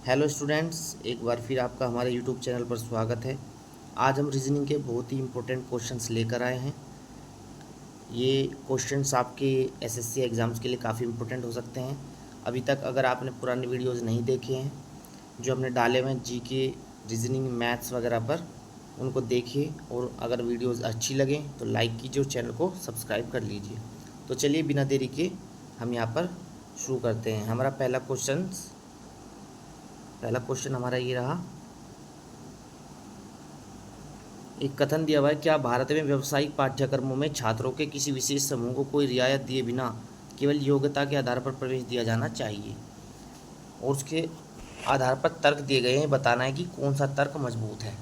Hello students, एक बार फिर आपका हमारे यूट्यूब चैनल पर स्वागत है। आज हम रीजनिंग के बहुत ही इम्पोर्टेंट क्वेश्चंस लेकर आए हैं। ये क्वेश्चंस आपके एसएससी एग्ज़ाम्स के लिए काफ़ी इम्पोर्टेंट हो सकते हैं। अभी तक अगर आपने पुराने वीडियोस नहीं देखे हैं जो हमने डाले हुए हैं जीके, रीजनिंग, मैथ्स वगैरह पर, उनको देखिए और अगर वीडियोस अच्छी लगें तो लाइक कीजिए और चैनल को सब्सक्राइब कर लीजिए। तो चलिए बिना देरी के हम यहाँ पर शुरू करते हैं। हमारा पहला क्वेश्चन हमारा ये रहा। एक कथन दिया हुआ है, क्या भारत में व्यावसायिक पाठ्यक्रमों में छात्रों के किसी विशेष समूह को कोई रियायत दिए बिना केवल योग्यता के आधार पर प्रवेश दिया जाना चाहिए? और उसके आधार पर तर्क दिए गए हैं, बताना है कि कौन सा तर्क मजबूत है।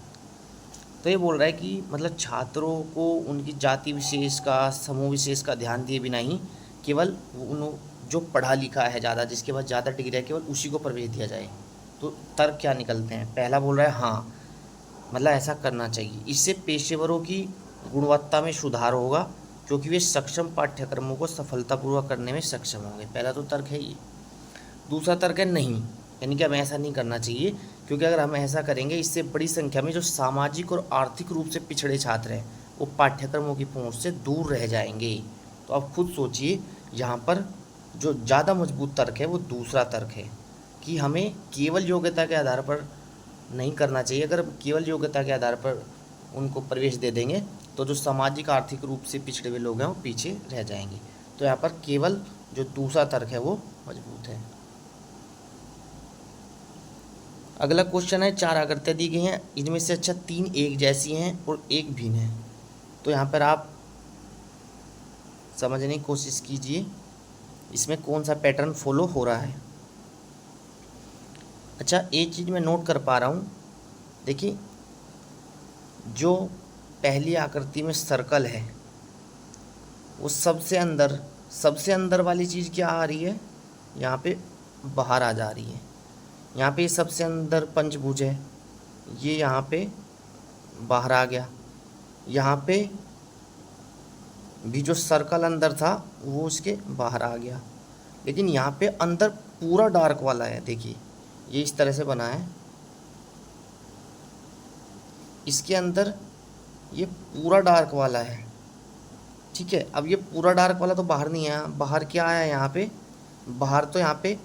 तो ये बोल रहा है कि मतलब छात्रों को उनकी जाति विशेष का, समूह विशेष का ध्यान दिए बिना ही केवल उन जो पढ़ा लिखा है ज़्यादा, जिसके पास ज़्यादा डिग्री है, केवल उसी को प्रवेश दिया जाए। तो तर्क क्या निकलते हैं? पहला बोल रहा है हाँ, मतलब ऐसा करना चाहिए। इससे पेशेवरों की गुणवत्ता में सुधार होगा क्योंकि वे सक्षम पाठ्यक्रमों को सफलतापूर्वक करने में सक्षम होंगे। पहला तो तर्क है ये। दूसरा तर्क है नहीं, यानी कि हमें ऐसा नहीं करना चाहिए क्योंकि अगर हम ऐसा करेंगे इससे बड़ी संख्या में जो सामाजिक और आर्थिक रूप से पिछड़े छात्र हैं वो पाठ्यक्रमों की पहुंच से दूर रह जाएंगे। तो आप खुद सोचिए, यहाँ पर जो ज़्यादा मजबूत तर्क है वो दूसरा तर्क है कि हमें केवल योग्यता के आधार पर नहीं करना चाहिए। अगर केवल योग्यता के आधार पर उनको प्रवेश दे देंगे तो जो सामाजिक आर्थिक रूप से पिछड़े हुए लोग हैं वो पीछे रह जाएंगे। तो यहाँ पर केवल जो दूसरा तर्क है वो मजबूत है। अगला क्वेश्चन है, 4 आकृतियाँ दी गई हैं, इनमें से अच्छा 3 एक जैसी हैं और एक भिन्न है। तो यहाँ पर आप समझने की कोशिश कीजिए इसमें कौन सा पैटर्न फॉलो हो रहा है। अच्छा, एक चीज़ मैं नोट कर पा रहा हूँ, देखिए जो पहली आकृति में सर्कल है वो सबसे अंदर वाली चीज़ क्या आ रही है, यहाँ पे बाहर आ जा रही है। यहाँ पे सबसे अंदर पंचभुज है, ये यहाँ पे बाहर आ गया। यहाँ पे भी जो सर्कल अंदर था वो उसके बाहर आ गया। लेकिन यहाँ पे अंदर पूरा डार्क वाला है, देखिए ये इस तरह से बना है, इसके अंदर ये पूरा डार्क वाला है। ठीक है, अब ये पूरा डार्क वाला तो बाहर नहीं आया, बाहर क्या आया यहाँ पे? बाहर तो यहाँ पे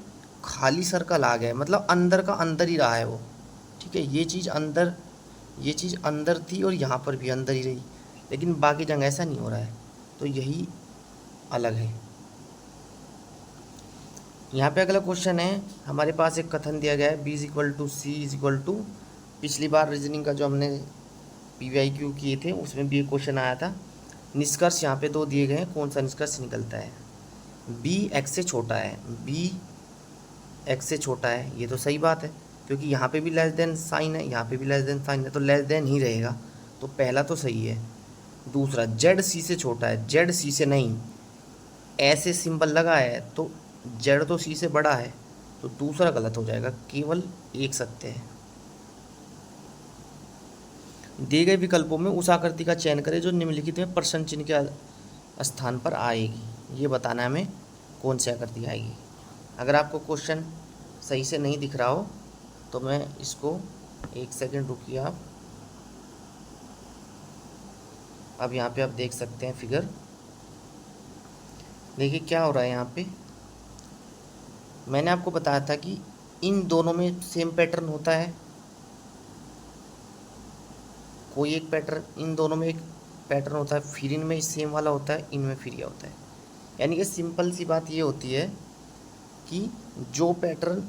खाली सर्कल आ गया, मतलब अंदर का अंदर ही रहा है वो। ठीक है, ये चीज़ अंदर थी और यहाँ पर भी अंदर ही रही, लेकिन बाकी जगह ऐसा नहीं हो रहा है, तो यही अलग है। यहाँ पे अगला क्वेश्चन है, हमारे पास एक कथन दिया गया है, B = C = पिछली बार रीजनिंग का जो हमने PYQ किए थे उसमें भी एक क्वेश्चन आया था। निष्कर्ष यहाँ पे 2 दिए गए हैं, कौन सा निष्कर्ष निकलता है? B x से छोटा है, B x से छोटा है, ये तो सही बात है क्योंकि यहाँ पे भी लेस देन साइन है, यहाँ पे भी लेस देन साइन है, तो लेस देन ही रहेगा, तो पहला तो सही है। दूसरा, Z C से छोटा है, Z C से नहीं, ऐसे सिंबल लगा है तो Z तो C से बड़ा है, तो दूसरा गलत हो जाएगा, केवल एक सत्य है। दिए गए विकल्पों में उस आकृति का चयन करें जो निम्नलिखित में प्रश्न चिन्ह के स्थान पर आएगी। ये बताना है हमें कौन सी आकृति आएगी। अगर आपको क्वेश्चन सही से नहीं दिख रहा हो तो मैं इसको, एक सेकंड रुकिए आप। अब यहाँ पे आप देख सकते हैं फिगर, देखिए क्या हो रहा है यहाँ पे। मैंने आपको बताया था कि इन दोनों में सेम पैटर्न होता है, कोई एक पैटर्न, इन दोनों में एक पैटर्न होता है, फिर इनमें सेम वाला होता है, इनमें फिर यह होता है। यानी कि सिंपल सी बात ये होती है कि जो पैटर्न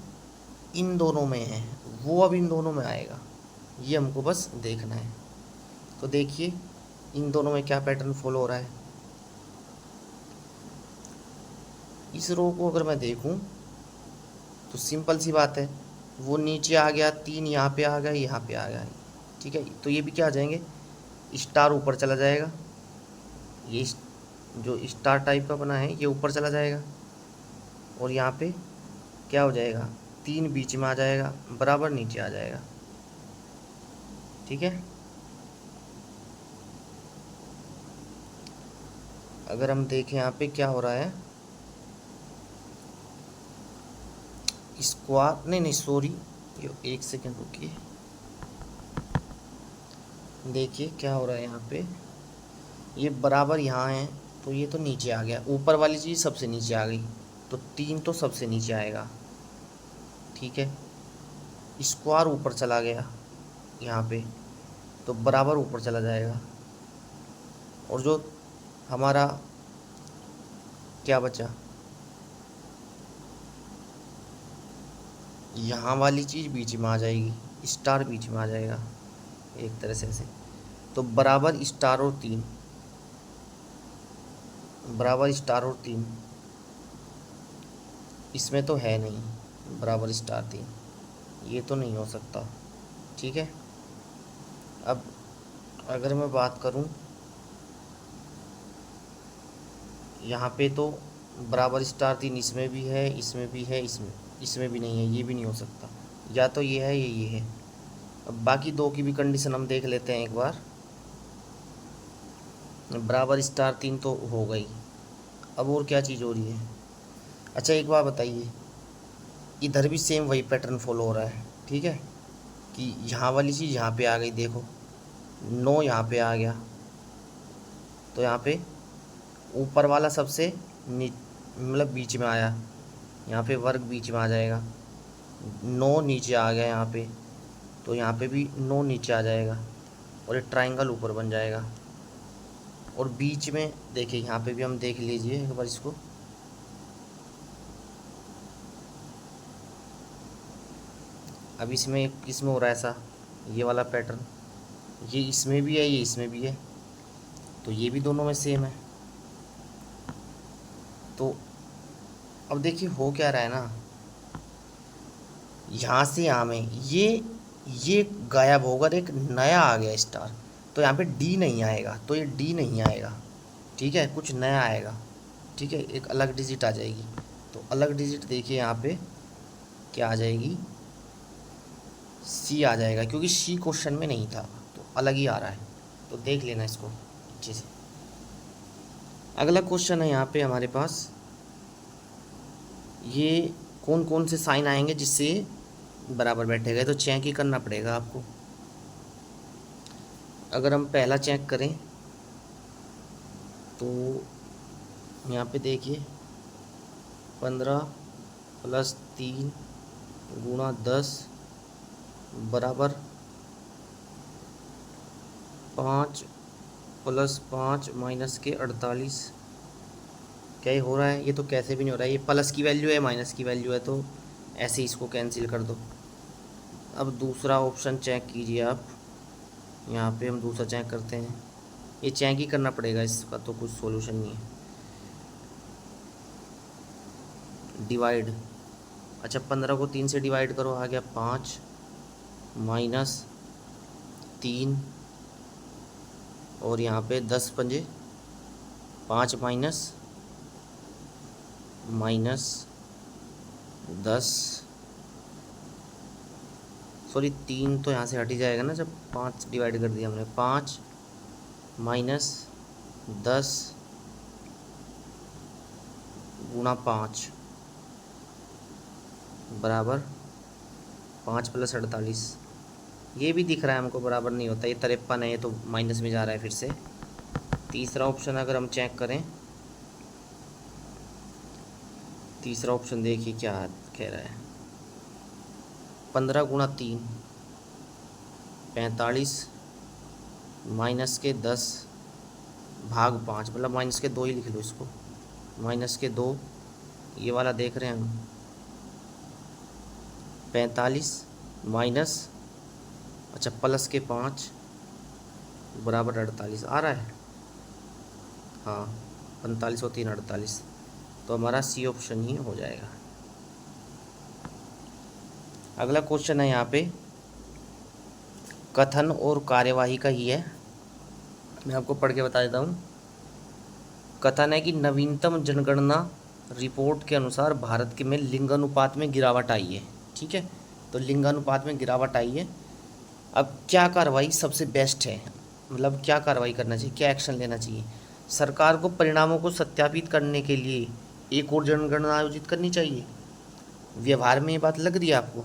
इन दोनों में है वो अब इन दोनों में आएगा, ये हमको बस देखना है। तो देखिए इन दोनों में क्या पैटर्न फॉलो हो रहा है। इस रो को अगर मैं देखूं तो सिंपल सी बात है, वो नीचे आ गया, 3 यहाँ पे आ गया, यहाँ पे आ गया। ठीक है, तो ये भी क्या आ जाएंगे, स्टार ऊपर चला जाएगा, ये जो स्टार टाइप का बना है ये ऊपर चला जाएगा, और यहाँ पे क्या हो जाएगा, 3 बीच में आ जाएगा, बराबर नीचे आ जाएगा। ठीक है, अगर हम देखें यहाँ पे क्या हो रहा है, स्क्वायर नहीं सॉरी, ये 1 सेकंड रुकिए, देखिए क्या हो रहा है यहाँ पे। ये बराबर यहाँ है तो ये तो नीचे आ गया, ऊपर वाली चीज़ सबसे नीचे आ गई, तो 3 तो सबसे नीचे आएगा। ठीक है, स्क्वायर ऊपर चला गया यहाँ पे, तो बराबर ऊपर चला जाएगा। और जो हमारा क्या बचा, यहाँ वाली चीज़ बीच में आ जाएगी, स्टार बीच में आ जाएगा एक तरह से ऐसे। तो बराबर स्टार और 3, बराबर स्टार और 3, इसमें तो है नहीं बराबर स्टार 3, ये तो नहीं हो सकता। ठीक है, अब अगर मैं बात करूं यहाँ पे, तो बराबर स्टार 3 इसमें भी है, इसमें भी है, इसमें भी नहीं है, ये भी नहीं हो सकता। या तो ये है ये है। अब बाकी दो की भी कंडीशन हम देख लेते हैं एक बार। बराबर स्टार 3 तो हो गई, अब और क्या चीज़ हो रही है। अच्छा एक बात बताइए, इधर भी सेम वही पैटर्न फॉलो हो रहा है। ठीक है, कि यहाँ वाली चीज़ यहाँ पे आ गई, देखो 9 यहाँ पे आ गया, तो यहाँ पे ऊपर वाला सबसे मतलब बीच में आया, यहाँ पे वर्ग बीच में आ जाएगा। 9 नीचे आ गया यहाँ पे, तो यहाँ पे भी 9 नीचे आ जाएगा और एक ट्रायंगल ऊपर बन जाएगा। और बीच में देखिए, यहाँ पे भी हम देख लीजिए एक बार इसको, अब इसमें किसमें हो रहा है ऐसा, ये वाला पैटर्न, ये इसमें भी है ये इसमें भी है, तो ये भी दोनों में सेम है। तो अब देखिए हो क्या रहा है ना, यहाँ से यहाँ में ये गायब होकर एक नया आ गया स्टार, तो यहाँ पे डी नहीं आएगा, तो ये डी नहीं आएगा। ठीक है, कुछ नया आएगा। ठीक है, एक अलग डिजिट आ जाएगी, तो अलग डिजिट देखिए यहाँ पे क्या आ जाएगी, सी आ जाएगा, क्योंकि सी क्वेश्चन में नहीं था तो अलग ही आ रहा है, तो देख लेना इसको अच्छे से। अगला क्वेश्चन है यहाँ पे हमारे पास, ये कौन कौन से साइन आएंगे जिससे बराबर बैठेगा, तो चेक ही करना पड़ेगा आपको। अगर हम पहला चेक करें तो यहाँ पे देखिए 15 + 3 × 10 बराबर 5 + 5 - 48। क्या ये हो रहा है, ये तो कैसे भी नहीं हो रहा है, ये प्लस की वैल्यू है माइनस की वैल्यू है, तो ऐसे इसको कैंसिल कर दो। अब दूसरा ऑप्शन चेक कीजिए आप, यहाँ पे हम दूसरा चेक करते हैं, ये चेक ही करना पड़ेगा, इसका तो कुछ सॉल्यूशन नहीं है। डिवाइड, अच्छा 15 को 3 से डिवाइड करो, आ गया 5 - 3, और यहाँ पे 10 पंजे 5 -10, सॉरी 3 तो यहाँ से हट ही जाएगा ना, जब 5 डिवाइड कर दिया हमने। 5 - 10 × 5 बराबर 5 + 48। ये भी दिख रहा है हमको बराबर नहीं होता, ये 53 है, ये तो माइनस में जा रहा है फिर से। तीसरा ऑप्शन अगर हम चेक करें, तीसरा ऑप्शन देखिए क्या कह रहा है, 15 × 3 45 -10 भाग 5, मतलब -2 ही लिख लो इसको, -2, ये वाला देख रहे हैं हम, 45 माइनस, अच्छा +5 बराबर 48 आ रहा है। हाँ 45 और 3 48, तो हमारा सी ऑप्शन ही हो जाएगा। अगला क्वेश्चन है यहाँ पे कथन और कार्यवाही का ही है, मैं आपको पढ़ के बता देता हूँ। कथन है कि नवीनतम जनगणना रिपोर्ट के अनुसार भारत के में लिंगानुपात में गिरावट आई है। ठीक है, तो लिंगानुपात में गिरावट आई है। अब क्या कार्रवाई सबसे बेस्ट है, मतलब क्या कार्रवाई करना चाहिए, क्या एक्शन लेना चाहिए। सरकार को परिणामों को सत्यापित करने के लिए एक और जनगणना आयोजित करनी चाहिए। व्यवहार में ये बात लग रही है आपको?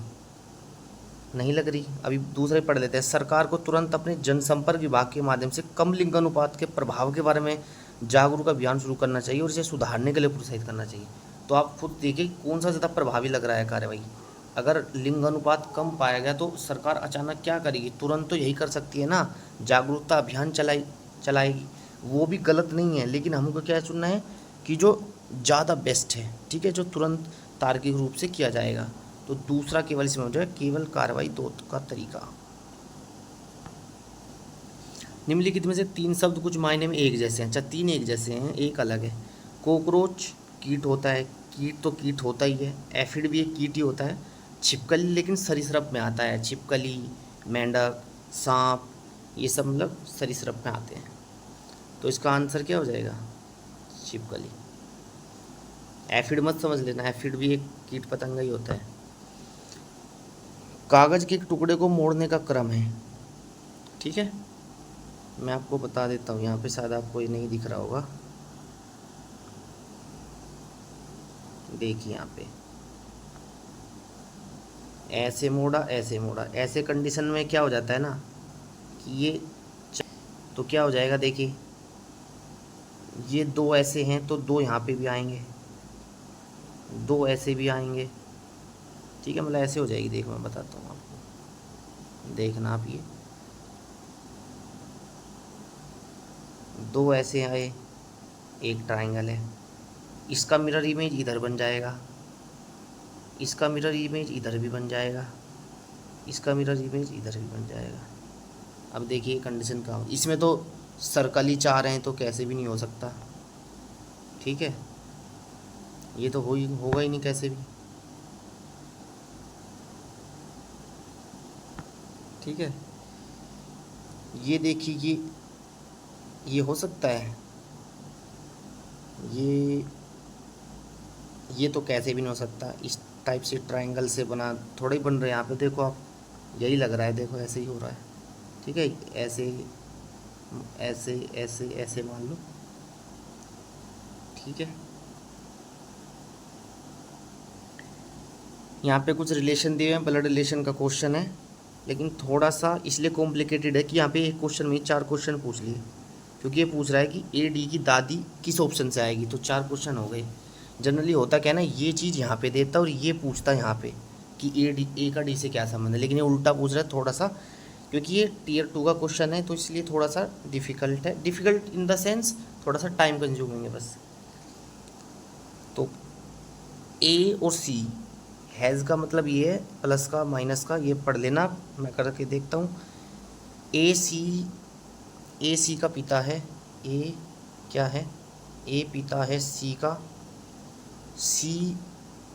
नहीं लग रही। अभी दूसरे पढ़ लेते हैं। सरकार को तुरंत अपने जनसंपर्क विभाग के माध्यम से कम लिंग अनुपात के प्रभाव के बारे में जागरूक अभियान शुरू करना चाहिए और इसे सुधारने के लिए प्रोत्साहित करना चाहिए। तो आप खुद देखिए कौन सा ज़्यादा प्रभावी लग रहा है कार्रवाई। अगर लिंग अनुपात कम पाया गया तो सरकार अचानक क्या करेगी, तुरंत तो यही कर सकती है ना, जागरूकता अभियान चलाएगी। वो भी गलत नहीं है, लेकिन हमको क्या चुनना है कि जो ज़्यादा बेस्ट है, ठीक है, जो तुरंत तार्किक रूप से किया जाएगा। तो दूसरा केवल इसमें हो जाए केवल कार्रवाई दो का तरीका। निम्नलिखित में से 3 शब्द कुछ मायने में एक जैसे हैं। अच्छा 3 एक जैसे हैं, एक अलग है। कॉकरोच कीट होता है, कीट तो कीट होता ही है। एफिड भी एक कीट ही होता है। छिपकली लेकिन सरीसृप में आता है। छिपकली, मेंढक, सांप, ये सब मतलब सरीसृप में आते हैं। तो इसका आंसर क्या हो जाएगा, छिपकली। एफिड मत समझ लेना, एफिड भी एक कीट पतंगा ही होता है। कागज के एक टुकड़े को मोड़ने का क्रम है, ठीक है। मैं आपको बता देता हूँ, यहाँ पे शायद आपको ये नहीं दिख रहा होगा। देखिए यहाँ पे ऐसे मोड़ा, ऐसे मोड़ा, ऐसे कंडीशन में क्या हो जाता है ना कि ये तो क्या हो जाएगा, देखिए ये 2 ऐसे हैं तो 2 यहाँ पे भी आएंगे, 2 ऐसे भी आएंगे, ठीक है, मतलब ऐसे हो जाएगी। देखो मैं बताता हूँ आपको, देखना आप, ये 2 ऐसे आए, एक ट्रायंगल है, इसका मिरर इमेज इधर बन जाएगा, इसका मिरर इमेज इधर भी बन जाएगा, इसका मिरर इमेज इधर भी बन जाएगा। अब देखिए कंडीशन क्या हो, इसमें तो सर्कल ही 4 हैं तो कैसे भी नहीं हो सकता, ठीक है, ये तो होगा ही नहीं कैसे भी, ठीक है। ये देखिए ये हो सकता है, ये तो कैसे भी नहीं हो सकता। इस टाइप से ट्रायंगल से बना थोड़े ही बन रहे हैं, यहाँ पे देखो आप, यही लग रहा है, देखो ऐसे ही हो रहा है, ठीक है। ऐसे ऐसे ऐसे ऐसे मान लो, ठीक है। यहाँ पे कुछ रिलेशन दिए हैं, ब्लड रिलेशन का क्वेश्चन है, लेकिन थोड़ा सा इसलिए कॉम्प्लिकेटेड है कि यहाँ पे एक क्वेश्चन में 4 क्वेश्चन पूछ लिए, क्योंकि ये पूछ रहा है कि ए डी की दादी किस ऑप्शन से आएगी, तो 4 क्वेश्चन हो गए। जनरली होता क्या है ना, ये चीज़ यहाँ पे देता और ये पूछता है यहाँ पे कि ए का डी से क्या संबंध है, लेकिन ये उल्टा पूछ रहा है थोड़ा सा, क्योंकि ये टीयर 2 का क्वेश्चन है तो इसलिए थोड़ा सा डिफ़िकल्ट है। डिफ़िकल्ट इन द सेंस थोड़ा सा टाइम कंज्यूमिंग है बस। तो ए और सी, हैज़ का मतलब ये है, प्लस का माइनस का, ये पढ़ लेना, मैं करके देखता हूँ। ए सी का पिता है, ए क्या है, ए पिता है सी का, सी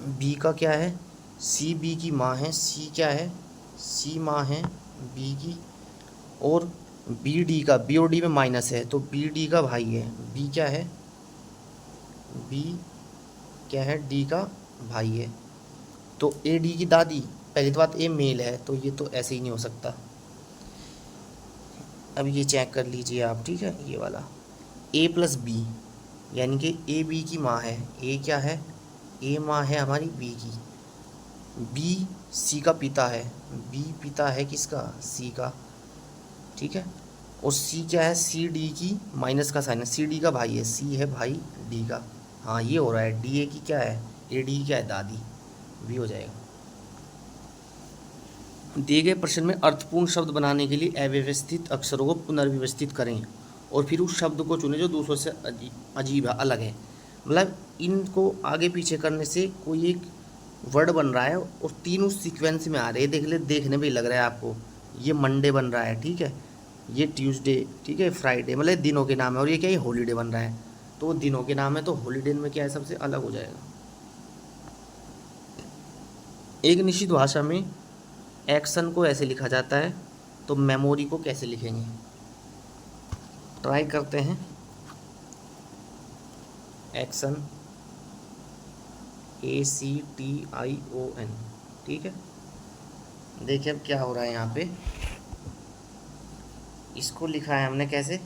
बी का क्या है, सी बी की माँ है, सी क्या है, सी माँ है बी की, और बी डी का, बी और डी में माइनस है तो बी डी का भाई है, बी क्या है, बी क्या है, डी का भाई है। तो ए डी की दादी, पहली तो बात ए मेल है तो ये तो ऐसे ही नहीं हो सकता। अब ये चेक कर लीजिए आप, ठीक है, ये वाला ए प्लस बी, यानी कि ए बी की माँ है, ए क्या है, ए माँ है हमारी बी की, बी सी का पिता है, बी पिता है किसका, सी का, ठीक है, और सी क्या है, सी डी की माइनस का साइन है, सी डी का भाई है, सी है भाई डी का, हाँ ये हो रहा है, डी ए की क्या है, ए डी की क्या है, दादी, भी हो जाएगा। दिए गए प्रश्न में अर्थपूर्ण शब्द बनाने के लिए अव्यवस्थित अक्षरों को पुनर्व्यवस्थित करें और फिर उस शब्द को चुनें जो दूसरों से अजीब है, अलग है। मतलब इनको आगे पीछे करने से कोई एक वर्ड बन रहा है और 3 उस सीक्वेंस में आ रहे हैं, देखने में ही लग रहा है आपको। ये मंडे बन रहा है, ठीक है, ये ट्यूसडे, ठीक है, फ्राइडे, मतलब दिनों के नाम है, और ये क्या है, हॉलीडे बन रहा है, तो वो दिनों के नाम है, तो हॉलीडे में क्या है, सबसे अलग हो जाएगा। एक निश्चित भाषा में एक्शन को ऐसे लिखा जाता है, तो मेमोरी को कैसे लिखेंगे, ट्राई करते हैं। एक्शन ACTION, ठीक है। देखिए अब क्या हो रहा है यहाँ पे, इसको लिखा है हमने कैसे,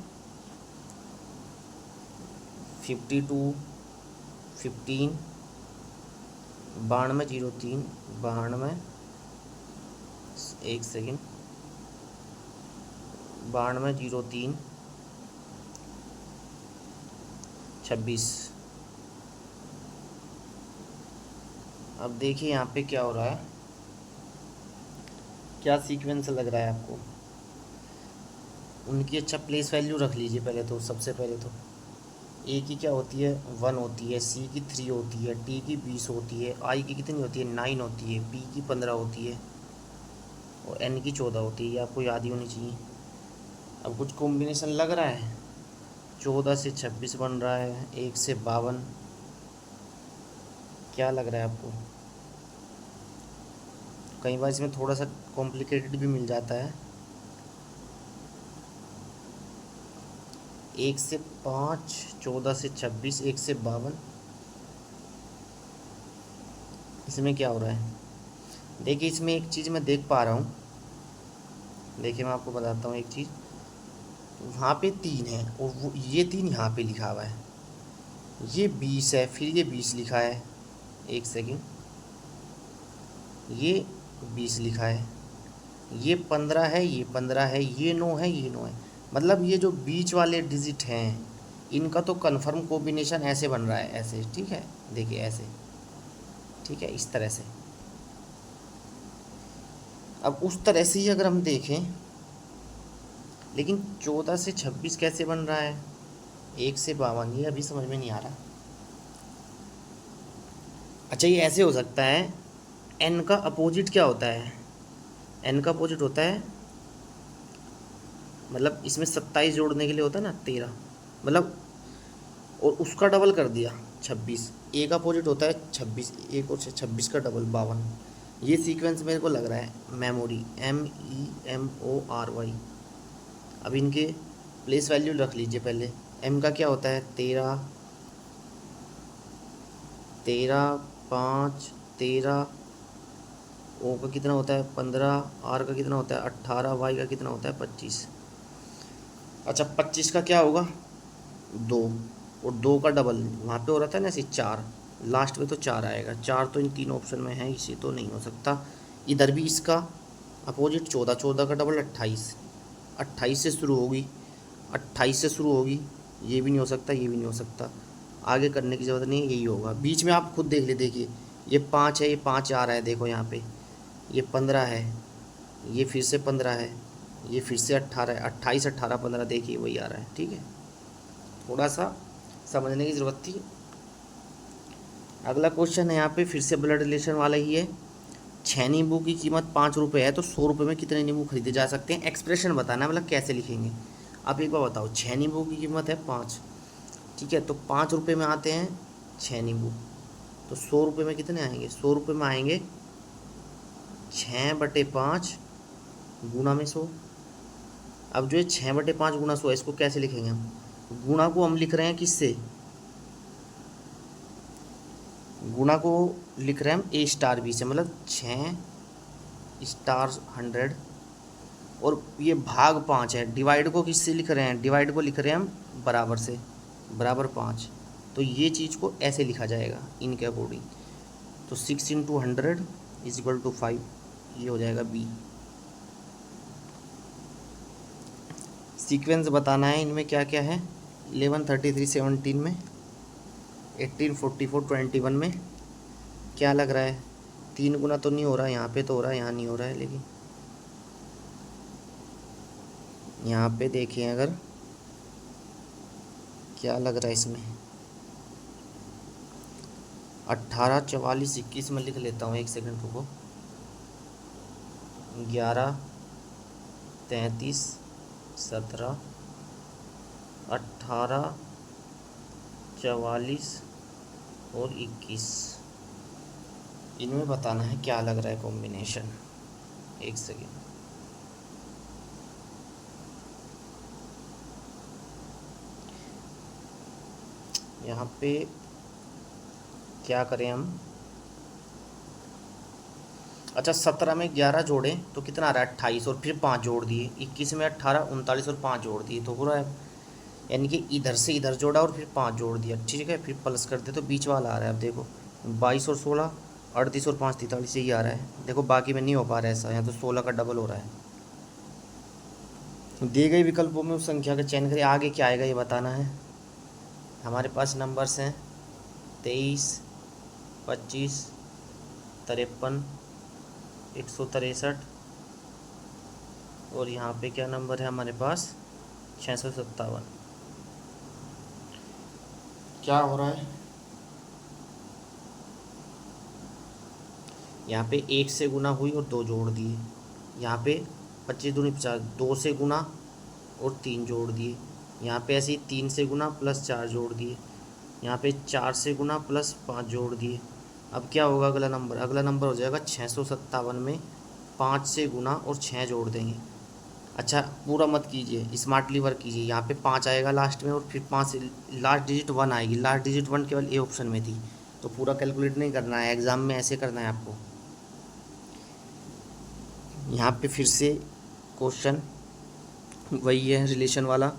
52 15 92 03 92 एक सेकेंड, 92, 03, 26। अब देखिए यहाँ पे क्या हो रहा है, क्या सीक्वेंस लग रहा है आपको उनकी। अच्छा प्लेस वैल्यू रख लीजिए पहले तो, सबसे पहले तो ए की क्या होती है 1 होती है, सी की 3 होती है, टी की 20 होती है, आई की कितनी होती है 9 होती है, पी की 15 होती है और एन की 14 होती है। ये आपको याद ही होनी चाहिए। अब कुछ कॉम्बिनेशन लग रहा है, 14 से 26 बन रहा है, 1 से 52, क्या लग रहा है आपको? कई बार इसमें थोड़ा सा कॉम्प्लिकेटेड भी मिल जाता है। 1 से 5, 14 से 26, 1 से 52, इसमें क्या हो रहा है? देखिए इसमें एक चीज़ मैं देख पा रहा हूँ, देखिए मैं आपको बताता हूँ एक चीज़। वहाँ पे 3 है और वो ये 3 यहाँ पे लिखा हुआ है, ये 20 है, फिर ये 20 लिखा है, एक सेकेंड, ये 20 लिखा है, ये 15 है, ये 15 है, ये 9 है, ये 9 है। मतलब ये जो बीच वाले डिजिट हैं इनका तो कन्फर्म कॉम्बिनेशन ऐसे बन रहा है, ऐसे, ठीक है, देखिए ऐसे, ठीक है, इस तरह से। अब उस तरह से ही अगर हम देखें, लेकिन 14 से 26 कैसे बन रहा है, 1 से 52, ये अभी समझ में नहीं आ रहा। अच्छा ये ऐसे हो सकता है, एन का अपोजिट क्या होता है? एन का अपोजिट होता है, मतलब इसमें 27 जोड़ने के लिए होता है ना 13, मतलब, और उसका डबल कर दिया 26। ए का अपोजिट होता है 26, एक और 26 का डबल 52। ये सीक्वेंस मेरे को लग रहा है मेमोरी, MEMORY। अब इनके प्लेस वैल्यू रख लीजिए पहले। एम का क्या होता है 13, 13, 5, 13, ओ का कितना होता है 15, आर का कितना होता है 18, वाई का कितना होता है 25। अच्छा 25 का क्या होगा 2, और 2 का डबल वहाँ पे हो रहा था ना ऐसे 4, लास्ट में तो 4 आएगा, 4 तो इन तीन ऑप्शन में है, इसे तो नहीं हो सकता। इधर भी इसका अपोजिट 14, 14 का डबल 28, 28 से शुरू होगी, 28 से शुरू होगी, ये भी नहीं हो सकता, ये भी नहीं हो सकता, आगे करने की ज़रूरत नहीं है, यही होगा। बीच में आप खुद देख ले, देखिए ये 5 है, ये 5 आ रहा है, देखो यहाँ पे ये 15 है, ये फिर से 15 है, ये फिर से 18 है, 28, 18, 15, देखिए वही आ रहा है, ठीक है। थोड़ा सा समझने की ज़रूरत थी। अगला क्वेश्चन है यहाँ पे फिर से ब्लड रिलेशन वाला ही है। 6 नींबू की कीमत 5 रुपये है तो 100 रुपये में कितने नींबू खरीदे जा सकते हैं? एक्सप्रेशन बताना है, मतलब कैसे लिखेंगे। आप एक बार बताओ, 6 नींबू की कीमत है 5, ठीक है, तो 5 रुपये में आते हैं 6 नींबू, तो 100 रुपये में कितने आएंगे? 100 रुपये में आएंगे 6/5 गुना में 100। अब जो है 6/5 गुना 100 है, इसको कैसे लिखेंगे हम? गुणा को हम लिख रहे हैं किससे? गुणा को लिख रहे हैं हम ए स्टार बी से, मतलब 6 * 100, और ये भाग 5 है। डिवाइड को किससे लिख रहे हैं? डिवाइड को लिख रहे हैं हम बराबर से, बराबर 5, तो ये चीज़ को ऐसे लिखा जाएगा इनके अकॉर्डिंग। तो 6 × 100 = 5, ये हो जाएगा बी। सीक्वेंस बताना है इनमें क्या क्या है। 11, 33, 17 में, 18, 44, 21 में क्या लग रहा है? 3 गुना तो नहीं हो रहा, यहाँ पे तो हो रहा है, यहाँ नहीं हो रहा है, लेकिन यहाँ पे देखें अगर क्या लग रहा है इसमें। 18, 44, 21 में लिख लेता हूँ, एक सेकंड रुको। 11, 33, 17, 18, 44 और 21, इनमें बताना है क्या लग रहा है कॉम्बिनेशन। एक सेकेंड, यहाँ पे क्या करें हम? अच्छा 17 में 11 जोड़ें तो कितना आ रहा है 28, और फिर 5 जोड़ दिए, 21 में 18, 39 और 5 जोड़ दिए तो हो रहा है, यानी कि इधर से इधर जोड़ा और फिर 5 जोड़ दिया, ठीक है, फिर प्लस कर दे तो बीच वाला आ रहा है। अब देखो 22 और 16 38 और 5 43 यही आ रहा है। देखो बाकी में नहीं हो पा रहा है ऐसा, यहाँ तो 16 का डबल हो रहा है। दिए गए विकल्पों में उस संख्या का चयन करें, आगे क्या आएगा ये बताना है। हमारे पास नंबर्स हैं 23, 25, 53, 163 और यहाँ पे क्या नंबर है हमारे पास 657। क्या हो रहा है, यहाँ पे 1 से गुना हुई और 2 जोड़ दिए। यहाँ पे 25 दूनी 50, 2 से गुना और 3 जोड़ दिए। यहाँ पे ऐसे ही 3 से गुना प्लस 4 जोड़ दिए। यहाँ पे 4 से गुना प्लस 5 जोड़ दिए। अब क्या होगा अगला नंबर, अगला नंबर हो जाएगा 657 में 5 से गुना और 6 जोड़ देंगे। अच्छा पूरा मत कीजिए, स्मार्टली वर्क कीजिए। यहाँ पे 5 आएगा लास्ट में और फिर 5 लास्ट डिजिट 1 आएगी। लास्ट डिजिट 1 केवल ए ऑप्शन में थी, तो पूरा कैलकुलेट नहीं करना है, एग्ज़ाम में ऐसे करना है आपको। यहाँ पे फिर से क्वेश्चन वही है रिलेशन वाला।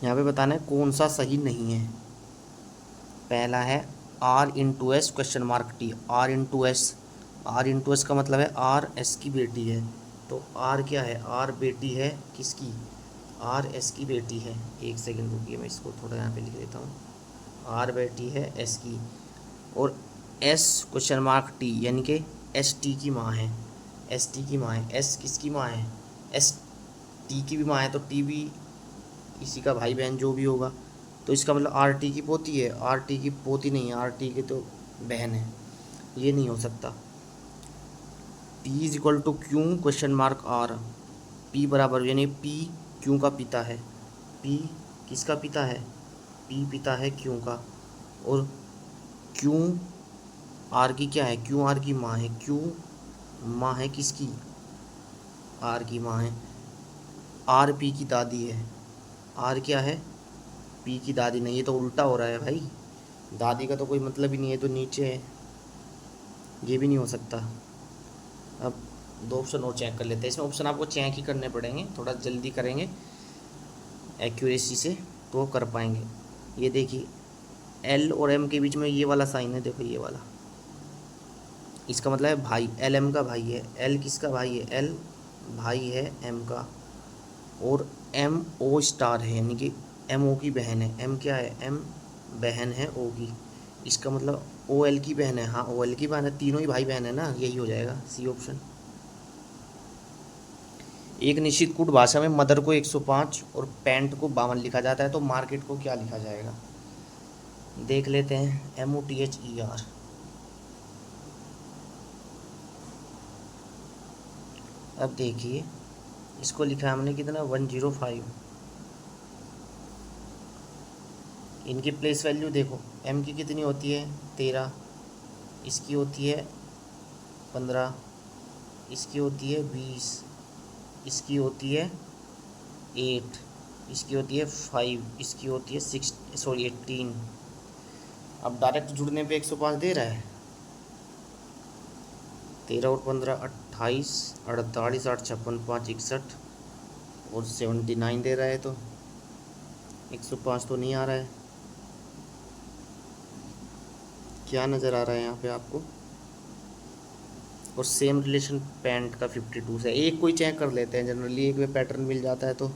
यहाँ पे बताना है कौन सा सही नहीं है। पहला है R into S question mark T. R into S, R into S का मतलब है आर एस की बेटी है। तो आर क्या है, आर बेटी है किसकी, आर एस की बेटी है। एक सेकंड रुकिए, मैं इसको थोड़ा यहाँ पे लिख देता हूँ। आर बेटी है एस की, और एस क्वेश्चन मार्क टी यानी कि एस टी की माँ है। एस टी की माँ है, एस किसकी माँ है, एस टी की भी माँ है, तो टी भी इसी का भाई बहन जो भी होगा। तो इसका मतलब आर टी की पोती है, आर टी की पोती नहीं है, आर टी की तो बहन है। ये नहीं हो सकता। P is equal to Q question mark R. P बराबर यानी पी क्यू का पिता है। पी किसका पिता है, पी पिता है क्यू का, और क्यू आर की क्या है, क्यू आर की माँ है। क्यू माँ है किसकी, आर की माँ है। आर पी की दादी है। आर क्या है, पी की दादी नहीं, ये तो उल्टा हो रहा है भाई। दादी का तो कोई मतलब ही नहीं है, तो नीचे है, ये भी नहीं हो सकता। अब 2 ऑप्शन और चेक कर लेते हैं। इसमें ऑप्शन आपको चेक ही करने पड़ेंगे, थोड़ा जल्दी करेंगे एक्यूरेसी से तो कर पाएंगे। ये देखिए एल और एम के बीच में ये वाला साइन है, देखो ये वाला, इसका मतलब है भाई, एल एम का भाई है। एल किसका भाई है, एल भाई है एम का, और एम ओ स्टार है यानी कि एम ओ की बहन है। एम क्या है, एम बहन है ओ की, इसका मतलब ओ एल की बहन है। हाँ ओ एल की बहन है, तीनों ही भाई बहन है ना, यही हो जाएगा सी ऑप्शन। एक निश्चित कूट भाषा में मदर को 105 और पैंट को 52 लिखा जाता है, तो मार्केट को क्या लिखा जाएगा देख लेते हैं। M O T H E R. अब देखिए इसको लिखा है हमने कितना 105। इनकी प्लेस वैल्यू देखो, एम की कितनी होती है 13, इसकी होती है 15, इसकी होती है 20, इसकी होती है 8, इसकी होती है 5, इसकी होती है 18। अब डायरेक्ट जुड़ने पे 105 दे रहा है। 13 और 15 28, 48, 8 56, 5 61 और 79 दे रहा है, तो 105 तो नहीं आ रहा है। क्या नज़र आ रहा है यहाँ पे आपको, और सेम रिलेशन पैंट का 52 से। एक कोई चेक कर लेते हैं, जनरली एक में पैटर्न मिल जाता है तो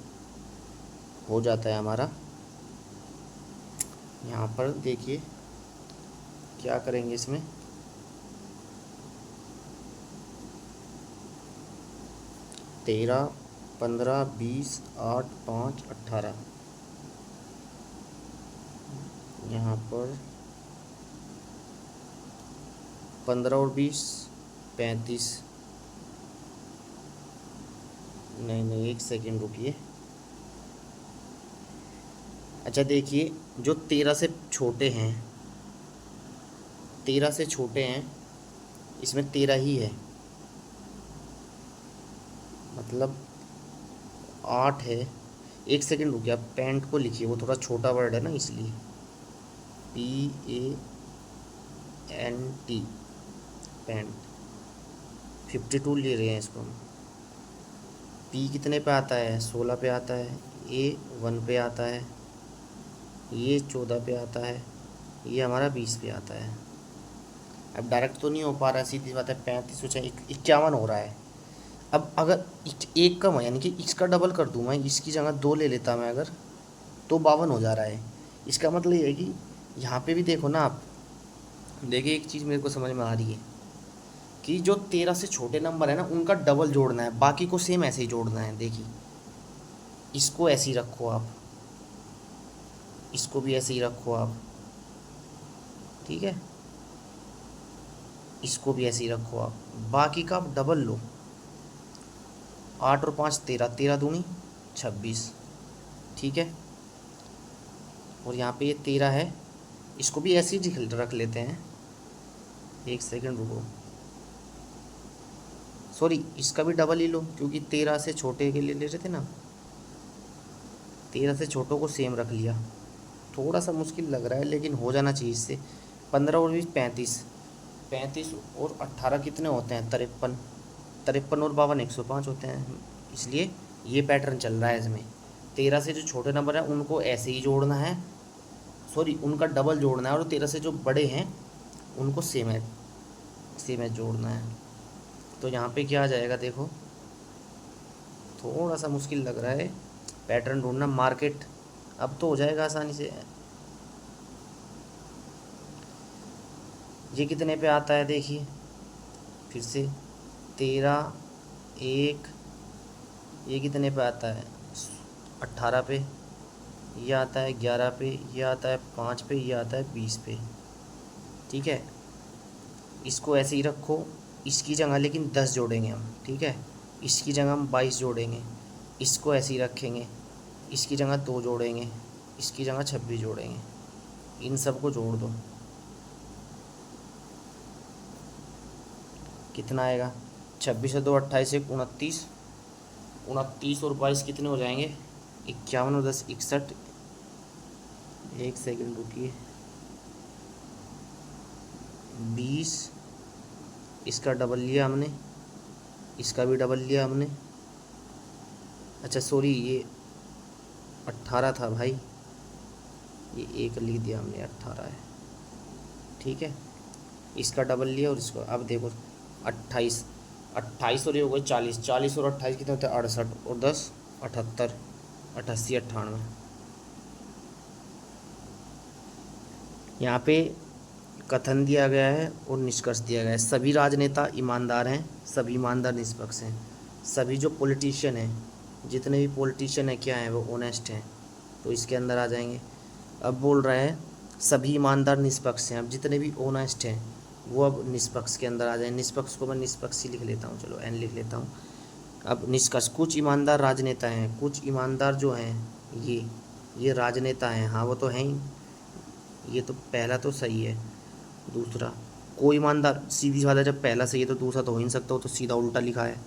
हो जाता है हमारा। यहाँ पर देखिए क्या करेंगे इसमें, तेरह 15 20 8 5 18, यहाँ पर 15 और 20 35। नहीं एक सेकेंड रुकिए। अच्छा देखिए जो 13 से छोटे हैं, 13 से छोटे हैं, इसमें 13 ही है, मतलब 8 है। एक सेकेंड रुकिए, आप पैंट को लिखिए, वो थोड़ा छोटा वर्ड है ना इसलिए। PANT पैंट 52 ले रहे हैं इसको हम। पी कितने पे आता है, 16 पे आता है। ए 1 पे आता है, ये 14 पे आता है, ये हमारा 20 पे आता है। अब डायरेक्ट तो नहीं हो पा रहा है, सीधी बात है, 35 हो चाहे 51 हो रहा है। अब अगर एक कम है, यानी कि इसका डबल कर दूँ मैं, इसकी जगह 2 ले लेता मैं अगर, तो 52 हो जा रहा है। इसका मतलब ये है कि यहाँ पे भी देखो ना आप, देखिए एक चीज़ मेरे को समझ में आ रही है कि जो 13 से छोटे नंबर है ना, उनका डबल जोड़ना है, बाकी को सेम ऐसे ही जोड़ना है। देखिए इसको ऐसे ही रखो आप, इसको भी ऐसे ही रखो आप, ठीक है, इसको भी ऐसे ही रखो आप, बाकी का आप डबल लो। 8 और 5 13, 13 दूनी 26, ठीक है। और यहाँ पे ये 13 है, इसको भी ऐसे ही रख लेते हैं। एक सेकंड रुको, सॉरी इसका भी डबल ही लो, क्योंकि 13 से छोटे के लिए ले रहे थे ना, 13 से छोटों को सेम रख लिया। थोड़ा सा मुश्किल लग रहा है लेकिन हो जाना चाहिए इससे। 15 और 20 35, 35 और 18 कितने होते हैं, 53, 53 और 52 105 होते हैं। इसलिए ये पैटर्न चल रहा है इसमें। 13 से जो छोटे नंबर हैं उनको ऐसे ही जोड़ना है, सॉरी उनका डबल जोड़ना है, और 13 से जो बड़े हैं उनको सेम है जोड़ना है। तो यहाँ पे क्या आ जाएगा देखो, थोड़ा सा मुश्किल लग रहा है पैटर्न ढूंढना। मार्केट अब तो हो जाएगा आसानी से। ये कितने पे आता है देखिए, फिर से 13 1, ये कितने पे आता है, 18 पे, ये आता है 11 पे, ये आता है 5 पे, ये आता है 20 पे, ठीक है। इसको ऐसे ही रखो, इसकी जगह लेकिन 10 जोड़ेंगे हम, ठीक है। इसकी जगह हम 22 जोड़ेंगे, इसको ऐसे ही रखेंगे, इसकी जगह 2 जोड़ेंगे, इसकी जगह 26 जोड़ेंगे, इन सब को जोड़ दो, कितना आएगा, 26 और 2 28, 1 29, 29 और 22 कितने हो जाएंगे, 51 और 10 61। एक सेकंड रुकिए, 20, इसका डबल लिया हमने, इसका भी डबल लिया हमने, अच्छा सॉरी ये 18 था भाई, ये एक लिख दिया हमने, 18 है, ठीक है। इसका डबल लिया और इसको, अब देखो 28, 28 और ये हो गए 40, 40 और 28 कितने होते हैं, 68 और 10 78, 88 98। यहाँ पे कथन दिया गया है और निष्कर्ष दिया गया है, सभी राजनेता ईमानदार हैं, सभी ईमानदार निष्पक्ष हैं, सभी जो पॉलिटिशियन हैं, जितने भी पॉलिटिशियन हैं क्या हैं, वो ऑनेस्ट हैं, तो इसके अंदर आ जाएंगे। अब बोल रहा है सभी ईमानदार निष्पक्ष हैं, अब जितने भी ऑनेस्ट हैं वो अब निष्पक्ष के अंदर आ जाए। निष्पक्ष को मैं निष्पक्ष ही लिख लेता हूँ, चलो एन लिख लेता हूँ। अब निष्कर्ष, कुछ ईमानदार राजनेता हैं, कुछ ईमानदार जो हैं ये राजनेता हैं, हाँ वो तो हैं ही, ये तो पहला तो सही है। दूसरा, कोई ईमानदार, सीधी बात है, जब पहला सही है तो दूसरा तो हो ही नहीं सकता, वो तो सीधा उल्टा लिखा है।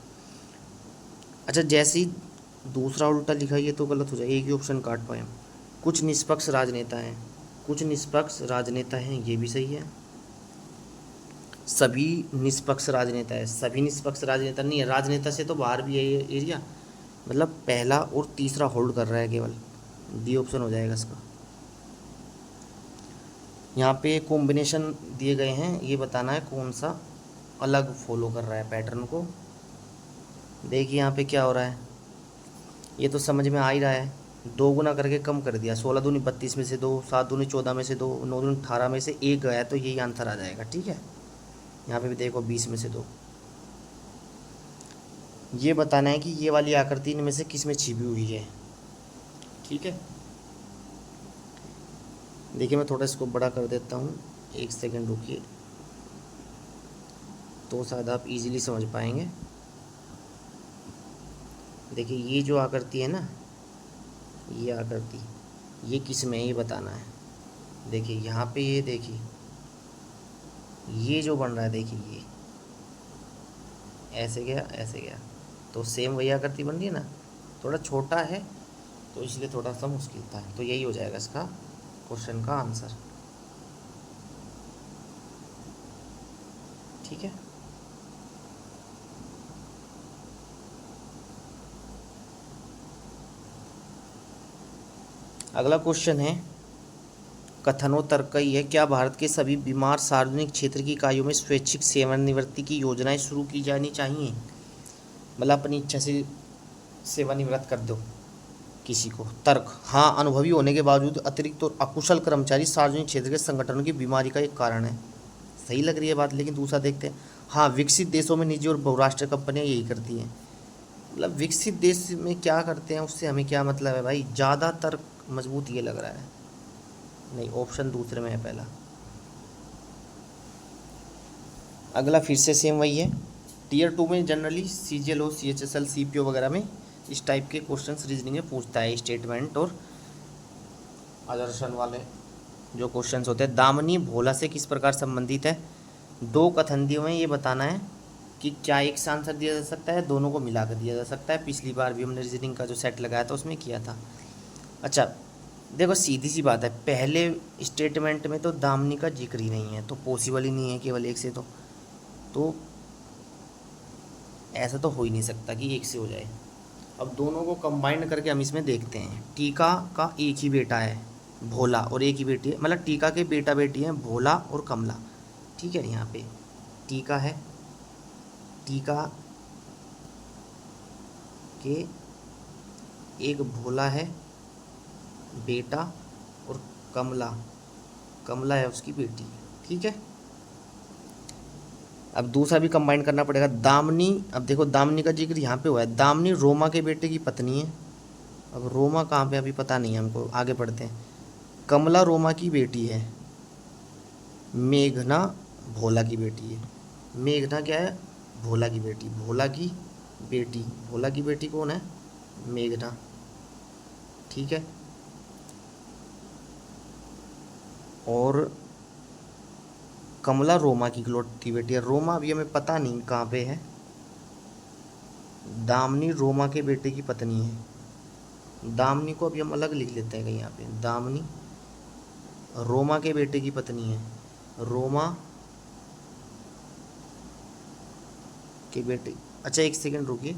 अच्छा जैसे ही दूसरा उल्टा लिखा है ये तो गलत हो जाए, एक ही ऑप्शन काट पाए हम। कुछ निष्पक्ष राजनेता हैं, कुछ निष्पक्ष राजनेता हैं, ये भी सही है। सभी निष्पक्ष राजनेता है, सभी निष्पक्ष राजनेता नहीं है, राजनेता से तो बाहर भी है ये एरिया, मतलब पहला और तीसरा होल्ड कर रहा है केवल, डी ऑप्शन हो जाएगा इसका। यहाँ पे कॉम्बिनेशन दिए गए हैं, ये बताना है कौन सा अलग फॉलो कर रहा है पैटर्न को। देखिए यहाँ पे क्या हो रहा है, ये तो समझ में आ ही रहा है, 2 गुना करके कम कर दिया, 16 दूनी 32 में से 2, 7 दूनी 14 में से 2, 9 दूनी 18 में से 1 गया, तो यही आंसर आ जाएगा, ठीक है। यहाँ पे भी देखो 20 में से 2, ये बताना है कि ये वाली आकृति इनमें से किस में छिपी हुई है, ठीक है। देखिए मैं थोड़ा इसको बड़ा कर देता हूँ, एक सेकंड रुकिए, तो शायद आप इजीली समझ पाएंगे। देखिए ये जो आकृति है ना, ये आकृति, ये किस में है ये बताना है। देखिए यहाँ पे ये देखिए, ये जो बन रहा है देखिए, ये ऐसे गया ऐसे गया, तो सेम वही आकृति बन रही है ना, थोड़ा छोटा है तो इसलिए थोड़ा सा मुश्किल था, तो यही हो जाएगा इसका क्वेश्चन का आंसर, ठीक है। अगला क्वेश्चन है, कथनों तर्क का ही है, क्या भारत के सभी बीमार सार्वजनिक क्षेत्र की इकाइयों में स्वैच्छिक सेवानिवृत्ति की योजनाएं शुरू की जानी चाहिए। मतलब अपनी इच्छा से सेवानिवृत्त कर दो किसी को। तर्क, हाँ, अनुभवी होने के बावजूद अतिरिक्त और अकुशल कर्मचारी सार्वजनिक क्षेत्र के संगठनों की बीमारी का एक कारण है। सही लग रही है बात, लेकिन दूसरा देखते हैं। हाँ, विकसित देशों में निजी और बहुराष्ट्रीय कंपनियां यही करती हैं। मतलब विकसित देश में क्या करते हैं उससे हमें क्या मतलब है भाई, ज़्यादातर मजबूत ये लग रहा है। नहीं, ऑप्शन दूसरे में है पहला। अगला फिर से सेम वही है। टीयर 2 में जनरली CGL, CHSL, CPO वगैरह में इस टाइप के क्वेश्चंस रीजनिंग में पूछता है, स्टेटमेंट और आदर्शन वाले जो क्वेश्चंस होते हैं। दामनी भोला से किस प्रकार संबंधित है? दो कथन दिए हुए हैं, ये बताना है कि क्या एक से आंसर दिया जा सकता है, दोनों को मिलाकर दिया जा सकता है। पिछली बार भी हमने रीजनिंग का जो सेट लगाया था उसमें किया था। अच्छा देखो, सीधी सी बात है, पहले स्टेटमेंट में तो दामनी का जिक्र ही नहीं है, तो पॉसिबल ही नहीं है केवल एक से। तो ऐसा तो हो ही नहीं सकता कि एक से हो जाए। अब दोनों को कंबाइन करके हम इसमें देखते हैं। टीका का एक ही बेटा है भोला और एक ही बेटी है, मतलब टीका के बेटा बेटी हैं भोला और कमला। ठीक है, यहाँ पे टीका है, टीका के एक भोला है बेटा और कमला, कमला है उसकी बेटी। ठीक है, अब दूसरा भी कंबाइन करना पड़ेगा। दामनी, अब देखो दामनी का जिक्र यहाँ पे हुआ है। दामनी रोमा के बेटे की पत्नी है। अब रोमा कहाँ पे अभी पता नहीं है हमको, आगे पढ़ते हैं। कमला रोमा की बेटी है। मेघना भोला की बेटी है। मेघना क्या है? भोला की बेटी। भोला की बेटी, भोला की बेटी कौन है? मेघना। ठीक है, और कमला रोमा की इकलौती बेटी है। रोमा अभी हमें पता नहीं कहाँ पे है। दामनी रोमा के बेटे की पत्नी है। दामनी को अभी हम अलग लिख लेते हैं कहीं यहाँ पे। दामनी रोमा के बेटे की पत्नी है। रोमा के बेटे, अच्छा एक सेकंड रुकिए,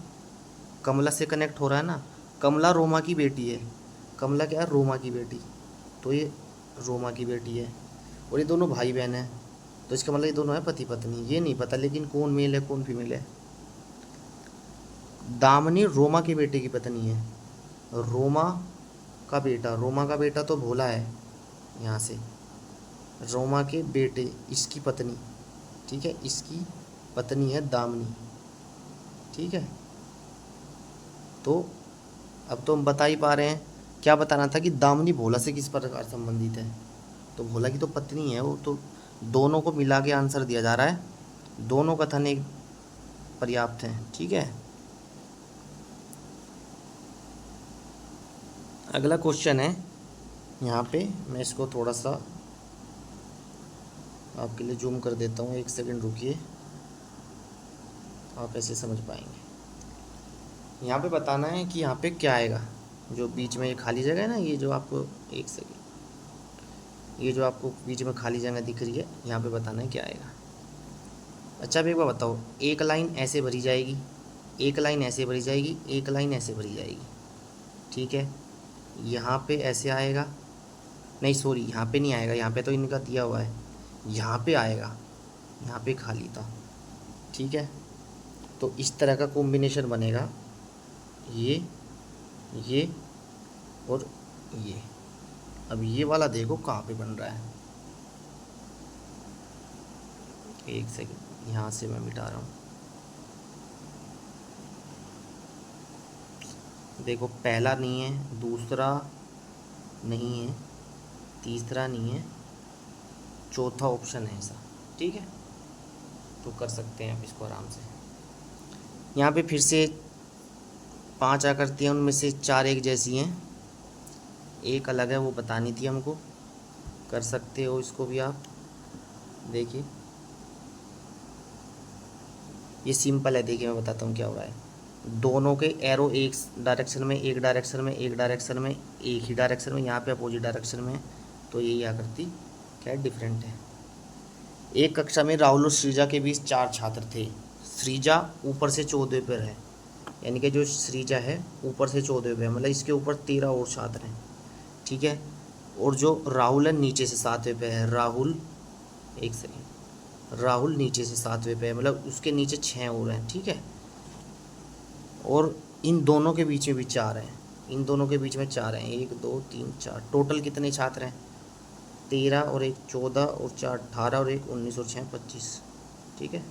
कमला से कनेक्ट हो रहा है ना। कमला रोमा की बेटी है। कमला क्या है? रोमा की बेटी। तो ये रोमा की बेटी है और ये दोनों भाई बहन हैं, तो इसका मतलब ये दोनों है पति पत्नी। ये नहीं पता लेकिन कौन मेल है कौन फीमेल है। दामनी रोमा के बेटे की पत्नी है। रोमा का बेटा, रोमा का बेटा तो भोला है यहाँ से। रोमा के बेटे, इसकी पत्नी, ठीक है, इसकी पत्नी है दामनी। ठीक है, तो अब तो हम बता ही पा रहे हैं। क्या बताना था कि दामनी भोला से किस प्रकार संबंधित है, तो भोला की तो पत्नी है वो। तो दोनों को मिला के आंसर दिया जा रहा है। दोनों कथन एक पर्याप्त हैं। ठीक है, अगला क्वेश्चन है यहाँ पे, मैं इसको थोड़ा सा आपके लिए जूम कर देता हूँ, एक सेकंड रुकिए, आप ऐसे समझ पाएंगे। यहाँ पे बताना है कि यहाँ पे क्या आएगा। जो बीच में ये खाली जगह है ना, ये जो आपको, एक सेकंड, ये जो आपको बीच में खाली जगह दिख रही है, यहाँ पे बताना है क्या आएगा। अच्छा अब एक बार बताओ, एक लाइन ऐसे भरी जाएगी, एक लाइन ऐसे भरी जाएगी, एक लाइन ऐसे भरी जाएगी। ठीक है, यहाँ पे ऐसे आएगा, नहीं सॉरी यहाँ पे नहीं आएगा, यहाँ पे तो इनका दिया हुआ है, यहाँ पे आएगा, यहाँ पे खाली था। ठीक है, तो इस तरह का कॉम्बिनेशन बनेगा, ये और ये। अब ये वाला देखो कहाँ पे बन रहा है, एक सेकंड, यहाँ से मैं मिटा रहा हूँ। देखो पहला नहीं है, दूसरा नहीं है, तीसरा नहीं है, चौथा ऑप्शन है ऐसा। ठीक है, तो कर सकते हैं आप इसको आराम से। यहाँ पे फिर से 5 आकृति हैं, उनमें से 4 एक जैसी हैं, एक अलग है, वो बतानी थी हमको। कर सकते हो इसको भी आप। देखिए ये सिंपल है, देखिए मैं बताता हूँ क्या हो रहा है। दोनों के एरो एक डायरेक्शन में, एक डायरेक्शन में, एक डायरेक्शन में, एक ही डायरेक्शन में, यहाँ पे अपोजिट डायरेक्शन में, तो यही आकृति क्या है, डिफरेंट है। एक कक्षा में राहुल और श्रीजा के बीच 4 छात्र थे। श्रीजा ऊपर से 14 पर है, यानी कि जो श्रीजा है ऊपर से 14 पे है, मतलब इसके ऊपर 13 और छात्र हैं। ठीक है, और जो राहुल है नीचे से 7वें पे है, राहुल, एक सेकेंड, राहुल नीचे से 7वें पे है, मतलब उसके नीचे 6 और हैं, ठीक है। और इन दोनों के बीच में भी 4 हैं, इन दोनों के बीच में 4 हैं, 1 2 3 4, टोटल कितने छात्र हैं? 13 और 1 14 और 4 18 और 1 19 और 6 25, ठीक है।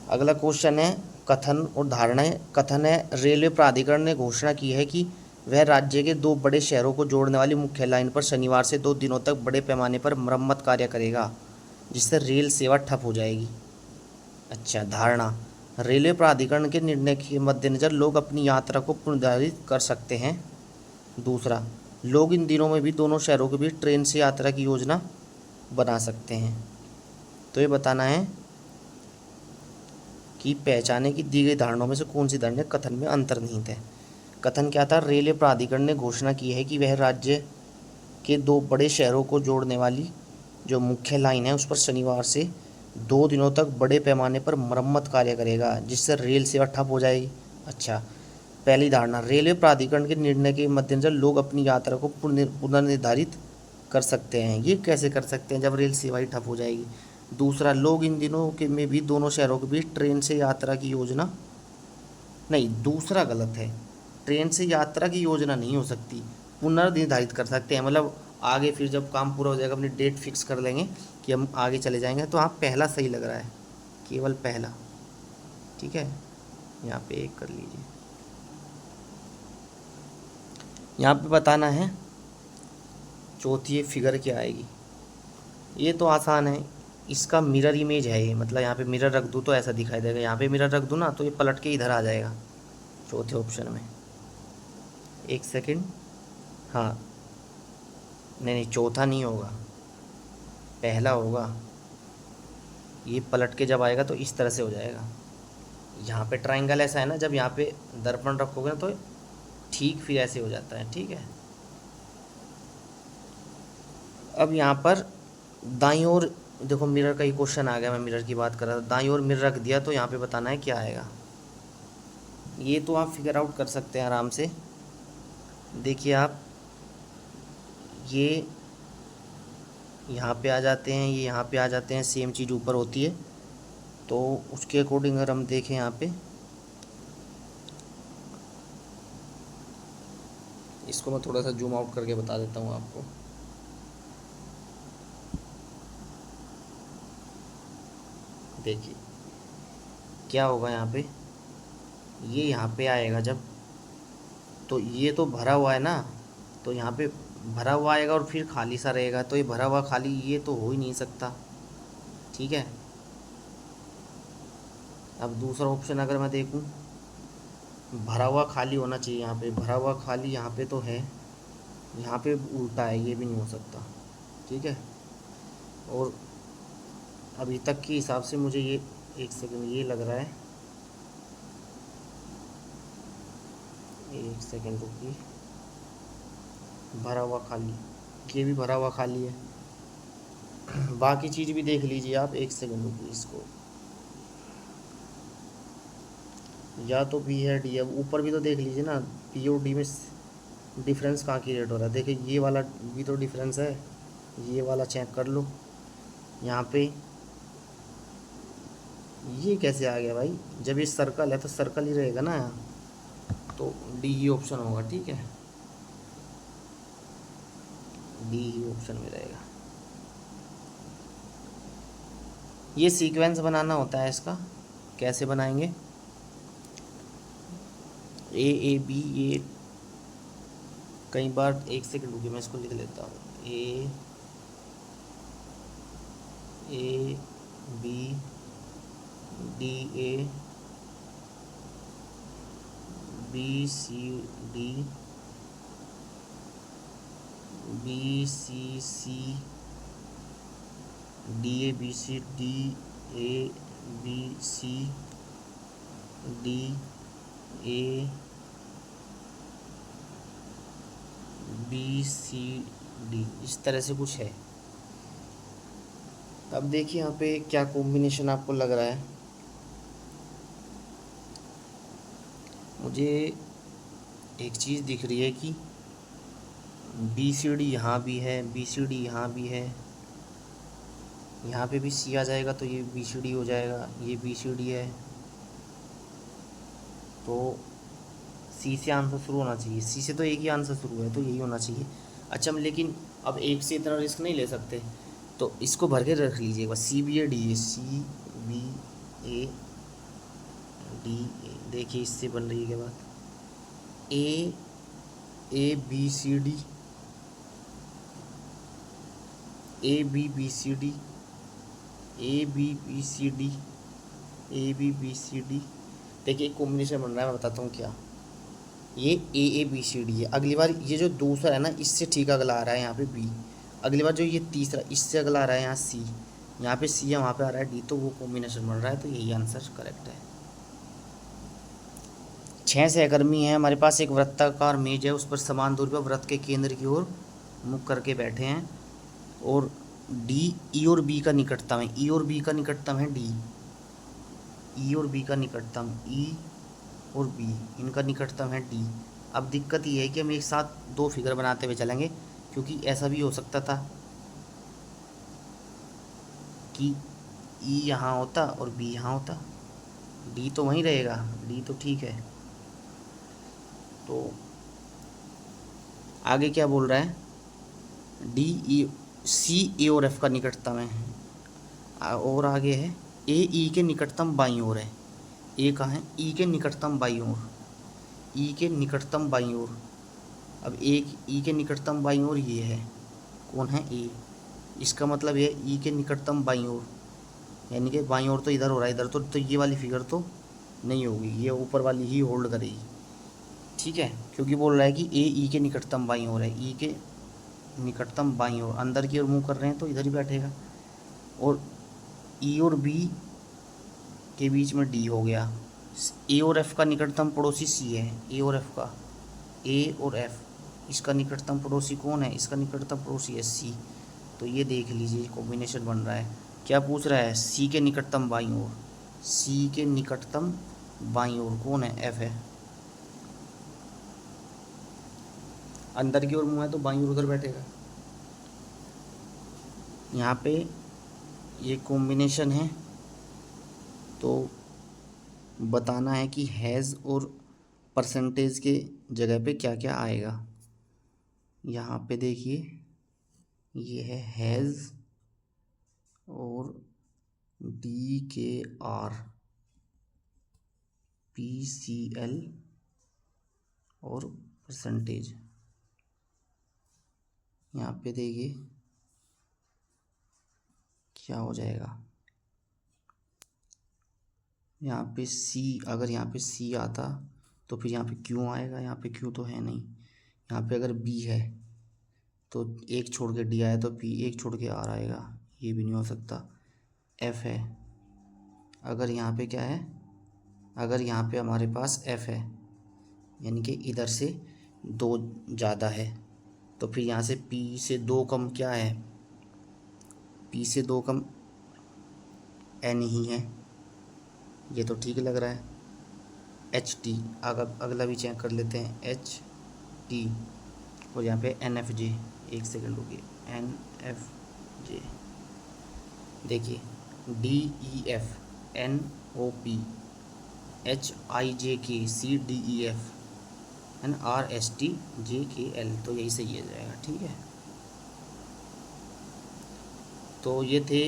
अगला क्वेश्चन है कथन और धारणाएं। कथन है, रेलवे प्राधिकरण ने घोषणा की है कि वह राज्य के 2 बड़े शहरों को जोड़ने वाली मुख्य लाइन पर शनिवार से 2 दिनों तक बड़े पैमाने पर मरम्मत कार्य करेगा, जिससे रेल सेवा ठप हो जाएगी। अच्छा, धारणा, रेलवे प्राधिकरण के निर्णय के मद्देनज़र लोग अपनी यात्रा को पुनर्निर्धारित कर सकते हैं। दूसरा, लोग इन दिनों में भी दोनों शहरों के बीच ट्रेन से यात्रा की योजना बना सकते हैं। तो ये बताना है कि पहचाने की दी गई धारणाओं में से कौन सी धारणा कथन में अंतर्निहित है। कथन क्या था? रेलवे प्राधिकरण ने घोषणा की है कि वह राज्य के 2 बड़े शहरों को जोड़ने वाली जो मुख्य लाइन है उस पर शनिवार से 2 दिनों तक बड़े पैमाने पर मरम्मत कार्य करेगा, जिससे रेल सेवा ठप हो जाएगी। अच्छा, पहली धारणा, रेलवे प्राधिकरण के निर्णय के मद्देनजर लोग अपनी यात्रा को पुनर्निर्धारित कर सकते हैं। ये कैसे कर सकते हैं? जब रेल सेवा ही ठप हो जाएगी। दूसरा, लोग इन दिनों के में भी दोनों शहरों के बीच ट्रेन से यात्रा की योजना, नहीं, दूसरा गलत है, ट्रेन से यात्रा की योजना नहीं हो सकती, पुनर्निर्धारित कर सकते हैं, मतलब आगे फिर जब काम पूरा हो जाएगा अपनी डेट फिक्स कर लेंगे कि हम आगे चले जाएंगे। तो हाँ, पहला सही लग रहा है, केवल पहला, ठीक है। यहाँ पे 1 कर लीजिए। यहाँ पे बताना है चौथी फिगर क्या आएगी। ये तो आसान है, इसका मिरर इमेज है ये, मतलब यहाँ पे मिरर रख दूँ तो ऐसा दिखाई देगा, यहाँ पे मिरर रख दूँ ना तो ये पलट के इधर आ जाएगा चौथे ऑप्शन में। 1 सेकंड, हाँ, नहीं नहीं, चौथा नहीं होगा, पहला होगा। ये पलट के जब आएगा तो इस तरह से हो जाएगा। यहाँ पे ट्रायंगल ऐसा है ना, जब यहाँ पे दर्पण रखोगे ना तो ठीक फिर ऐसे हो जाता है, ठीक है। अब यहाँ पर दाईं ओर देखो, मिरर का ही क्वेश्चन आ गया, मैं मिरर की बात कर रहा था, दाईं ओर मिरर रख दिया तो यहाँ पे बताना है क्या आएगा। ये तो आप फिगर आउट कर सकते हैं आराम से। देखिए आप, ये यहाँ पे आ जाते हैं, ये यहाँ पे आ जाते हैं, सेम चीज़ ऊपर होती है। तो उसके अकॉर्डिंग अगर हम देखें यहाँ पे, इसको मैं थोड़ा सा जूम आउट करके बता देता हूँ आपको। देखिए क्या होगा यहाँ पे, ये यहाँ पे आएगा जब, तो ये तो भरा हुआ है ना, तो यहाँ पे भरा हुआ आएगा और फिर खाली सा रहेगा, तो ये भरा हुआ खाली ये तो हो ही नहीं सकता, ठीक है। अब दूसरा ऑप्शन अगर मैं देखूँ, भरा हुआ खाली होना चाहिए, यहाँ पे भरा हुआ खाली यहाँ पे तो है, यहाँ पे उल्टा है, ये भी नहीं हो सकता, ठीक है। और अभी तक के हिसाब से मुझे ये, 1 सेकंड, ये लग रहा है, 1 सेकंड रुकिए, भरा हुआ खाली, ये भी भरा हुआ खाली है। बाकी चीज़ भी देख लीजिए आप, 1 सेकंड रुकिए इसको, या तो बी है डी है, ऊपर भी तो देख लीजिए ना, पी और डी में डिफरेंस कहाँ की रेट हो रहा है। देखिए ये वाला भी तो डिफरेंस है, ये वाला चेक कर लो यहाँ पे, ये कैसे आ गया भाई? जब ये सर्कल है तो सर्कल ही रहेगा ना यहाँ, तो डी ही ऑप्शन होगा, ठीक है, डी ही ऑप्शन में रहेगा। ये सीक्वेंस बनाना होता है इसका, कैसे बनाएंगे? ए बी, ये कई बार, 1 सेकंड रुकिए मैं इसको लिख लेता हूँ, A B D, A B C D, B C D, A B C D, A B C D, A B C D, इस तरह से कुछ है। अब देखिए यहाँ पे क्या कॉम्बिनेशन आपको लग रहा है। मुझे एक चीज़ दिख रही है कि बी सी डी यहाँ भी है, बी सी डी यहाँ भी है, यहाँ पे भी सी आ जाएगा तो ये बी सी डी हो जाएगा, ये बी सी डी है, तो सी से आंसर शुरू होना चाहिए। सी से तो एक ही आंसर शुरू है तो यही होना चाहिए। अच्छा, लेकिन अब एक से इतना रिस्क नहीं ले सकते, तो इसको भर के रख लीजिए एक बार। C B A D A, C B A D A, देखिए इससे बन रही है क्या बात। A B C D, A B B C D, A B B C D, A B B C D. देखिए एक कॉम्बिनेशन बन रहा है, मैं बताता हूँ क्या। ये ए बी सी डी है। अगली बार ये जो दूसरा है ना, इससे ठीक अगला आ रहा है यहाँ पे बी। अगली बार जो ये तीसरा, इससे अगला आ रहा है यहाँ सी, यहाँ पे सी है, वहाँ पे आ रहा है डी, तो वो कॉम्बिनेशन बन रहा है, तो यही आंसर करेक्ट है। 6 सहकर्मी हैं हमारे पास। एक वृत्ताकार मेज है, उस पर समान दूरी पर वृत्त के केंद्र की ओर मुख करके बैठे हैं, और डी ई और बी का निकटतम है। ई और बी का निकटतम है डी, ई और बी का निकटतम, ई और बी इनका निकटतम है डी। अब दिक्कत ये है कि हम एक साथ दो फिगर बनाते हुए चलेंगे, क्योंकि ऐसा भी हो सकता था कि ई यहाँ होता और बी यहाँ होता। डी तो वहीं रहेगा, डी तो ठीक है। तो आगे क्या बोल रहा है, डी ई सी ए और एफ का निकटतम है, और आगे है ए ई के निकटतम बाईं ओर है। ए कहाँ है, ई के निकटतम बाईं ओर, ई के निकटतम बाईं ओर। अब एक ई के निकटतम बाईं ओर ये है, कौन है, ए। इसका मतलब ये ई के निकटतम बाईं ओर, यानी कि बाईं ओर तो इधर हो रहा है, इधर तो ये वाली फिगर तो नहीं होगी, ये ऊपर वाली ही होल्ड करेगी, ठीक है। क्योंकि बोल रहा है कि ए ई के निकटतम बाईं ओर है, ई के निकटतम बाईं ओर, अंदर की ओर मुँह कर रहे हैं तो इधर ही बैठेगा। और ई और बी के बीच में डी हो गया। ए और एफ का निकटतम पड़ोसी सी है, ए और एफ का, ए और एफ, इसका निकटतम पड़ोसी कौन है, इसका निकटतम पड़ोसी है सी। तो ये देख लीजिए कॉम्बिनेशन बन रहा है। क्या पूछ रहा है, सी के निकटतम बाईं ओर, सी के निकटतम बाईं ओर कौन है, एफ है। अंदर की ओर मुँह है तो बाईं ओर उधर बैठेगा। यहाँ पे ये कॉम्बिनेशन है, तो बताना है कि हैज़ और परसेंटेज के जगह पे क्या क्या आएगा। यहाँ पे देखिए ये है हैज़ और डी के आर, पी सी एल और परसेंटेज। यहाँ पे देखिए क्या हो जाएगा, यहाँ पे सी, अगर यहाँ पे सी आता तो फिर यहाँ पे क्यों आएगा, यहाँ पे क्यों तो है नहीं। यहाँ पे अगर बी है तो एक छोड़ के डी आया तो बी, एक छोड़ के आर आएगा, ये भी नहीं हो सकता। एफ है, अगर यहाँ पे क्या है, अगर यहाँ पे हमारे पास एफ है, यानी कि इधर से दो ज़्यादा है, तो फिर यहाँ से पी से दो कम क्या है, पी से दो कम एन ही है, ये तो ठीक लग रहा है। एच टी, अगला भी चेक कर लेते हैं, एच टी, और यहाँ पे एन एफ जे, एक सेकंड रुकिए, एन एफ जे, देखिए D E F, N O P, H I J K, C D E F, N R S T J K L, तो यही सही आ जाएगा, ठीक है। तो ये थे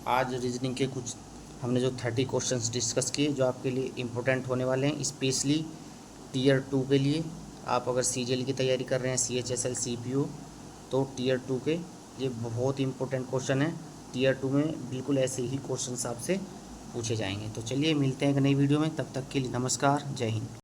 आज रीजनिंग के कुछ, हमने जो 30 क्वेश्चंस डिस्कस किए जो आपके लिए इम्पोर्टेंट होने वाले हैं, स्पेशली टीयर 2 के लिए। आप अगर सीजीएल की तैयारी कर रहे हैं, CHSL CPU, तो टीयर 2 के ये बहुत इंपॉर्टेंट क्वेश्चन है। टीयर 2 में बिल्कुल ऐसे ही क्वेश्चन आपसे पूछे जाएंगे। तो चलिए मिलते हैं एक नई वीडियो में, तब तक के लिए नमस्कार, जय हिंद।